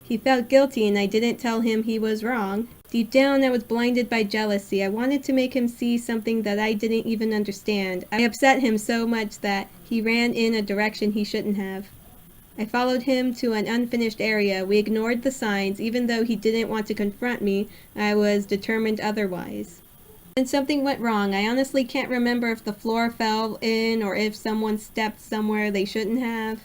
He felt guilty and I didn't tell him he was wrong. Deep down, I was blinded by jealousy. I wanted to make him see something that I didn't even understand. I upset him so much that he ran in a direction he shouldn't have. I followed him to an unfinished area. We ignored the signs. Even though he didn't want to confront me, I was determined otherwise. Then something went wrong. I honestly can't remember if the floor fell in or if someone stepped somewhere they shouldn't have.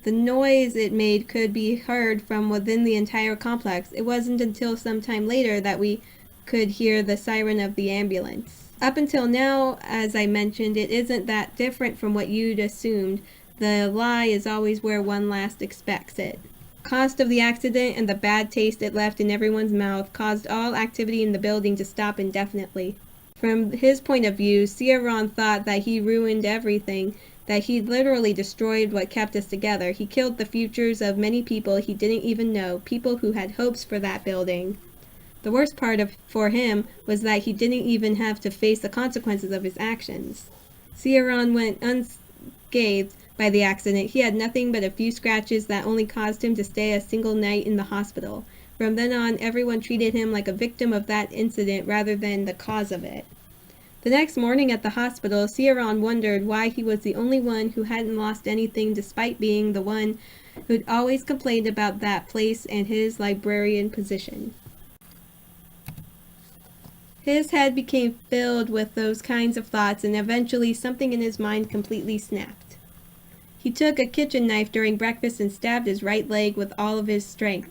The noise it made could be heard from within the entire complex. It wasn't until some time later that we could hear the siren of the ambulance. Up until now, as I mentioned, it isn't that different from what you'd assumed. The lie is always where one last expects it. Cost of the accident and the bad taste it left in everyone's mouth caused all activity in the building to stop indefinitely. From his point of view, Ciaran thought that he ruined everything, that he literally destroyed what kept us together. He killed the futures of many people he didn't even know, people who had hopes for that building. The worst part for him was that he didn't even have to face the consequences of his actions. Ciaran went unscathed by the accident. He had nothing but a few scratches that only caused him to stay a single night in the hospital. From then on, everyone treated him like a victim of that incident rather than the cause of it. The next morning at the hospital, Ciaran wondered why he was the only one who hadn't lost anything despite being the one who'd always complained about that place and his librarian position. His head became filled with those kinds of thoughts, and eventually something in his mind completely snapped. He took a kitchen knife during breakfast and stabbed his right leg with all of his strength.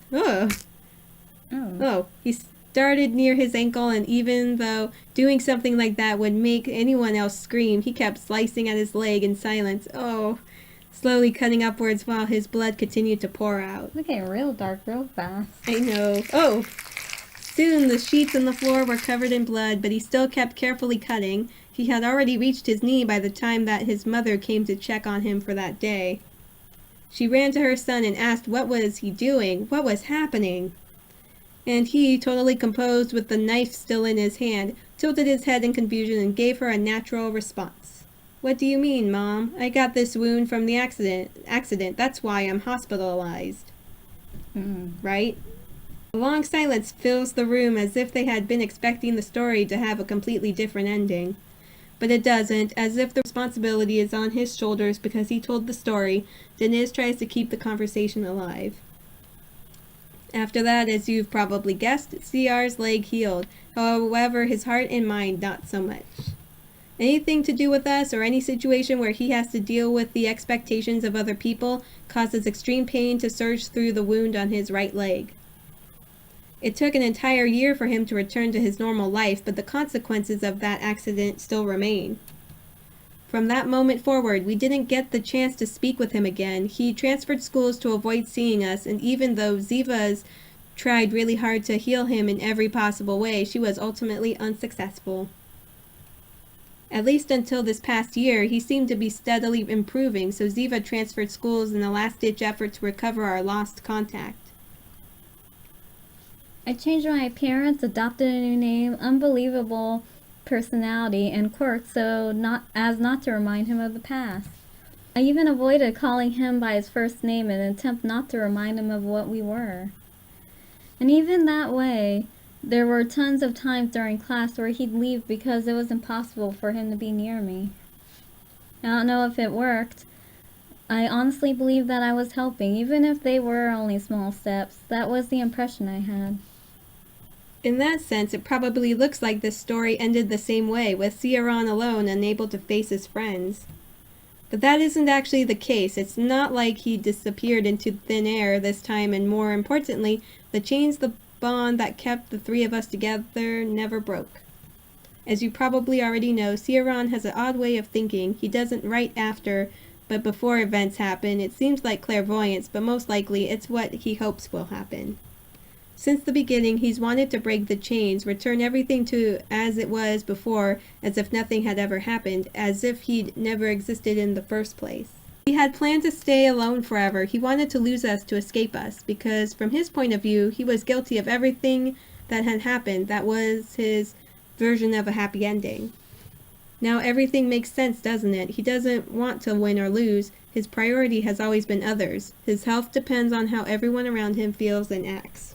He started near his ankle, and even though doing something like that would make anyone else scream, he kept slicing at his leg in silence. Slowly cutting upwards while his blood continued to pour out. It's getting real dark real fast. I know. Soon the sheets on the floor were covered in blood, but he still kept carefully cutting. He had already reached his knee by the time that his mother came to check on him for that day. She ran to her son and asked what was he doing, what was happening. And he, totally composed with the knife still in his hand, tilted his head in confusion and gave her a natural response. "What do you mean, Mom? I got this wound from the accident. That's why I'm hospitalized." Right? A long silence fills the room as if they had been expecting the story to have a completely different ending. But it doesn't, as if the responsibility is on his shoulders because he told the story. Denise tries to keep the conversation alive. After that, as you've probably guessed, CR's leg healed. However, his heart and mind not so much. Anything to do with us or any situation where he has to deal with the expectations of other people causes extreme pain to surge through the wound on his right leg. It took an entire year for him to return to his normal life, but the consequences of that accident still remain. From that moment forward, we didn't get the chance to speak with him again. He transferred schools to avoid seeing us, and even though Ziva's tried really hard to heal him in every possible way, she was ultimately unsuccessful. At least until this past year, he seemed to be steadily improving, so Ziva transferred schools in a last-ditch effort to recover our lost contact. I changed my appearance, adopted a new name, unbelievable personality, and quirks so not to remind him of the past. I even avoided calling him by his first name in an attempt not to remind him of what we were. And even that way, there were tons of times during class where he'd leave because it was impossible for him to be near me. I don't know if it worked. I honestly believe that I was helping, even if they were only small steps. That was the impression I had. In that sense, it probably looks like this story ended the same way, with Ciaran alone, unable to face his friends. But that isn't actually the case. It's not like he disappeared into thin air this time, and more importantly, the bond that kept the three of us together never broke. As you probably already know, Ciaran has an odd way of thinking. He doesn't write after, but before events happen. It seems like clairvoyance, but most likely it's what he hopes will happen. Since the beginning, he's wanted to break the chains, return everything to as it was before, as if nothing had ever happened, as if he'd never existed in the first place. He had planned to stay alone forever. He wanted to lose us to escape us, because from his point of view, he was guilty of everything that had happened. That was his version of a happy ending. Now everything makes sense, doesn't it? He doesn't want to win or lose. His priority has always been others. His health depends on how everyone around him feels and acts.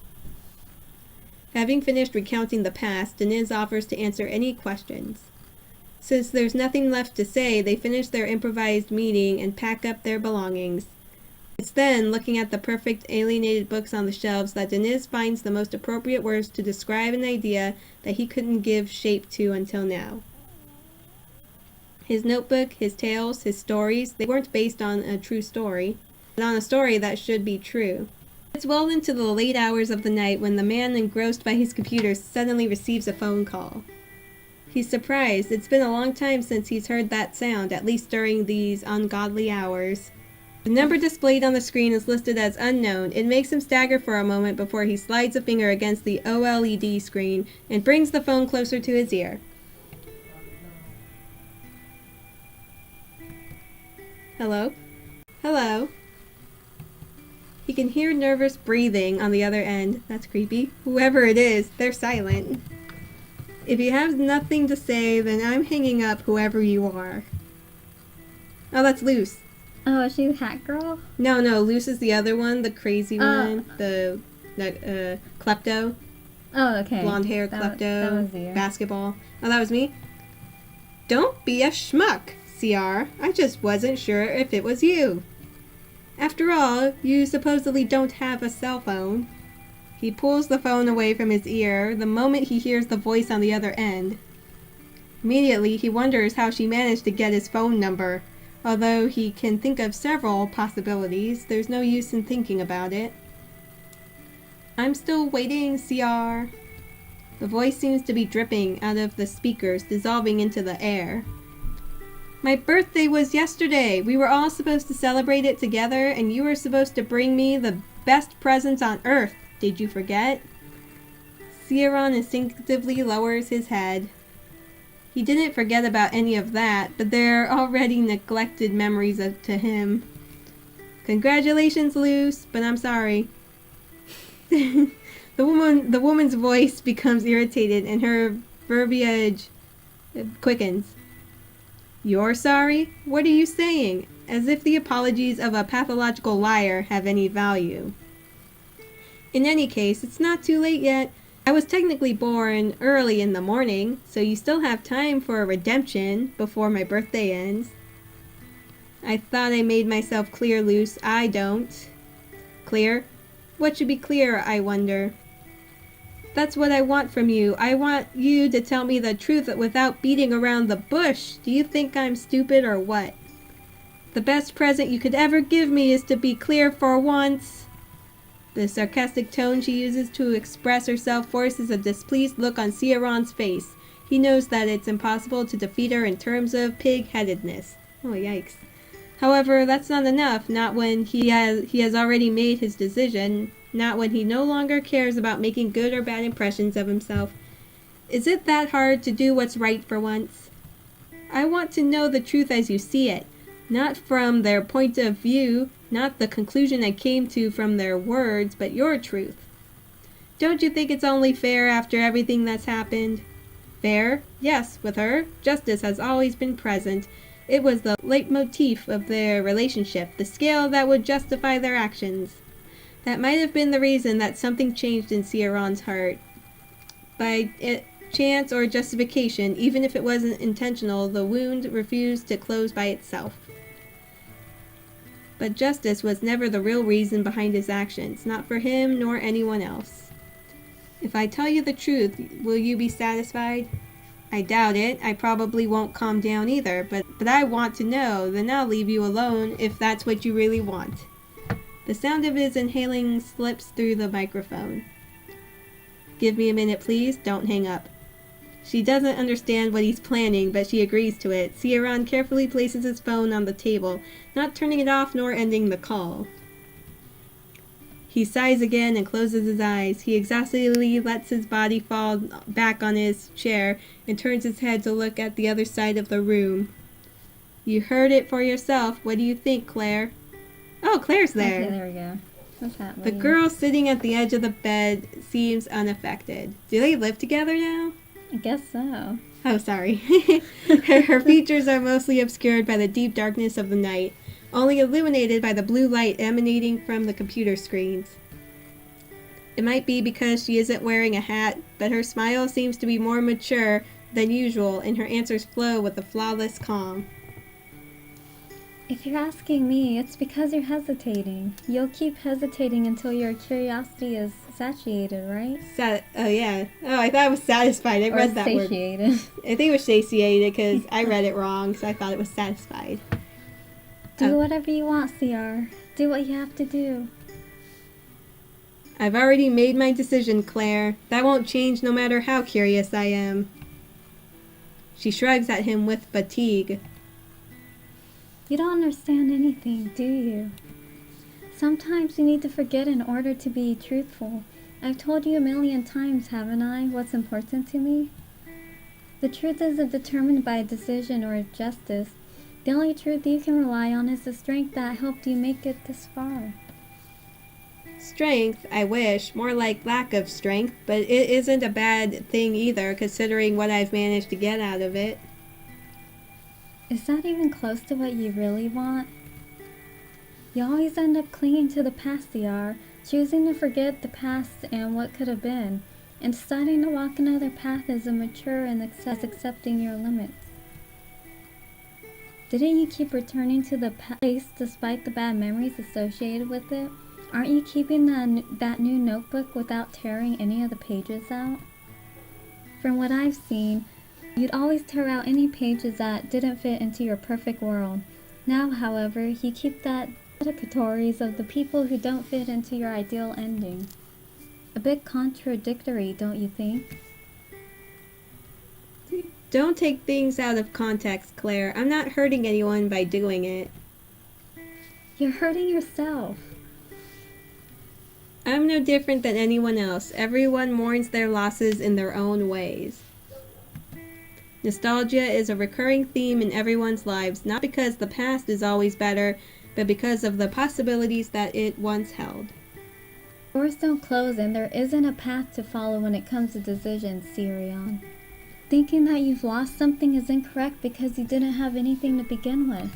Having finished recounting the past, Deniz offers to answer any questions. Since there's nothing left to say, they finish their improvised meeting and pack up their belongings. It's then, looking at the perfect alienated books on the shelves, that Deniz finds the most appropriate words to describe an idea that he couldn't give shape to until now. His notebook, his tales, his stories, they weren't based on a true story, but on a story that should be true. It's well into the late hours of the night when the man engrossed by his computer suddenly receives a phone call. He's surprised. It's been a long time since he's heard that sound, at least during these ungodly hours. The number displayed on the screen is listed as unknown. It makes him stagger for a moment before he slides a finger against the OLED screen and brings the phone closer to his ear. Hello? Hello? He can hear nervous breathing on the other end. That's creepy. Whoever it is, they're silent. If you have nothing to say, then I'm hanging up, whoever you are. Oh, that's Luce. Oh, is she the hat girl? No, Luce is the other one, the crazy one, the klepto. Oh, okay. Blonde hair klepto, that was you. basketball. Oh, that was me? Don't be a schmuck, Ciaran. I just wasn't sure if it was you. After all, you supposedly don't have a cell phone. He pulls the phone away from his ear the moment he hears the voice on the other end. Immediately, he wonders how she managed to get his phone number. Although he can think of several possibilities, there's no use in thinking about it. I'm still waiting, Ciaran. The voice seems to be dripping out of the speakers, dissolving into the air. My birthday was yesterday. We were all supposed to celebrate it together, and you were supposed to bring me the best presents on earth. Did you forget? Ciaran instinctively lowers his head. He didn't forget about any of that, but they're already neglected memories to him. Congratulations, Luce, but I'm sorry. The woman's voice becomes irritated and her verbiage quickens. You're sorry? What are you saying? As if the apologies of a pathological liar have any value. In any case, it's not too late yet. I was technically born early in the morning, so you still have time for a redemption before my birthday ends. I thought I made myself clear, Luce. I don't. Clear? What should be clear, I wonder? That's what I want from you. I want you to tell me the truth without beating around the bush. Do you think I'm stupid or what? The best present you could ever give me is to be clear for once. The sarcastic tone she uses to express herself forces a displeased look on Ciaran's face. He knows that it's impossible to defeat her in terms of pig-headedness. Oh, yikes. However, that's not enough, not when he has already made his decision, not when he no longer cares about making good or bad impressions of himself. Is it that hard to do what's right for once? I want to know the truth as you see it, not from their point of view, not the conclusion I came to from their words, but your truth. Don't you think it's only fair after everything that's happened? Fair? Yes, with her, justice has always been present. It was the leitmotif of their relationship, the scale that would justify their actions. That might have been the reason that something changed in Ciaran's heart. By chance or justification, even if it wasn't intentional, the wound refused to close by itself. But justice was never the real reason behind his actions, not for him nor anyone else. If I tell you the truth, will you be satisfied? I doubt it. I probably won't calm down either, but I want to know, then I'll leave you alone if that's what you really want. The sound of his inhaling slips through the microphone. Give me a minute, please. Don't hang up. She doesn't understand what he's planning, but she agrees to it. Ciaran carefully places his phone on the table, not turning it off nor ending the call. He sighs again and closes his eyes. He exhaustedly lets his body fall back on his chair and turns his head to look at the other side of the room. You heard it for yourself. What do you think, Claire? Oh, Claire's there. Okay, there we go. What's that? The girl sitting at the edge of the bed seems unaffected. Do they live together now? I guess so. Oh, sorry. Her features are mostly obscured by the deep darkness of the night. only illuminated by the blue light emanating from the computer screens. It might be because she isn't wearing a hat, but her smile seems to be more mature than usual, and her answers flow with a flawless calm. If you're asking me, it's because you're hesitating. You'll keep hesitating until your curiosity is satiated, right? Oh, yeah. Oh, I thought it was satisfied. I read that word. Satiated. I think it was satiated because I read it wrong, so I thought it was satisfied. Do whatever you want, Ciaran. Do what you have to do. I've already made my decision, Claire. That won't change no matter how curious I am. She shrugs at him with fatigue. You don't understand anything, do you? Sometimes you need to forget in order to be truthful. I've told you a million times, haven't I, what's important to me? The truth isn't determined by a decision or justice. The only truth you can rely on is the strength that helped you make it this far. Strength, I wish, more like lack of strength, but it isn't a bad thing either, considering what I've managed to get out of it. Is that even close to what you really want? You always end up clinging to the past, Ciaran, choosing to forget the past and what could have been, and deciding to walk another path as a mature and accepting your limits. Didn't you keep returning to the place despite the bad memories associated with it? Aren't you keeping that new notebook without tearing any of the pages out? From what I've seen, you'd always tear out any pages that didn't fit into your perfect world. Now, however, you keep that dedicatories of the people who don't fit into your ideal ending. A bit contradictory, don't you think? Don't take things out of context, Claire. I'm not hurting anyone by doing it. You're hurting yourself. I'm no different than anyone else. Everyone mourns their losses in their own ways. Nostalgia is a recurring theme in everyone's lives, not because the past is always better, but because of the possibilities that it once held. Doors don't close, and there isn't a path to follow when it comes to decisions, Ciaran. Thinking that you've lost something is incorrect because you didn't have anything to begin with.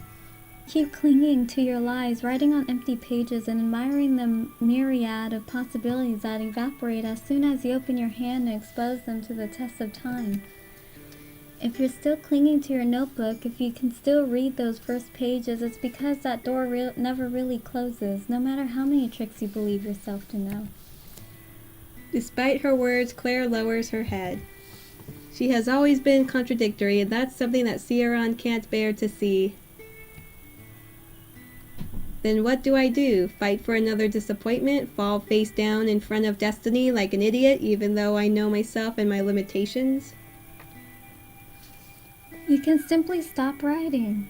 Keep clinging to your lies, writing on empty pages and admiring the myriad of possibilities that evaporate as soon as you open your hand and expose them to the test of time. If you're still clinging to your notebook, if you can still read those first pages, it's because that door never really closes, no matter how many tricks you believe yourself to know. Despite her words, Claire lowers her head. She has always been contradictory, and that's something that Ciaran can't bear to see. Then what do I do? Fight for another disappointment? Fall face down in front of destiny like an idiot, even though I know myself and my limitations? You can simply stop writing.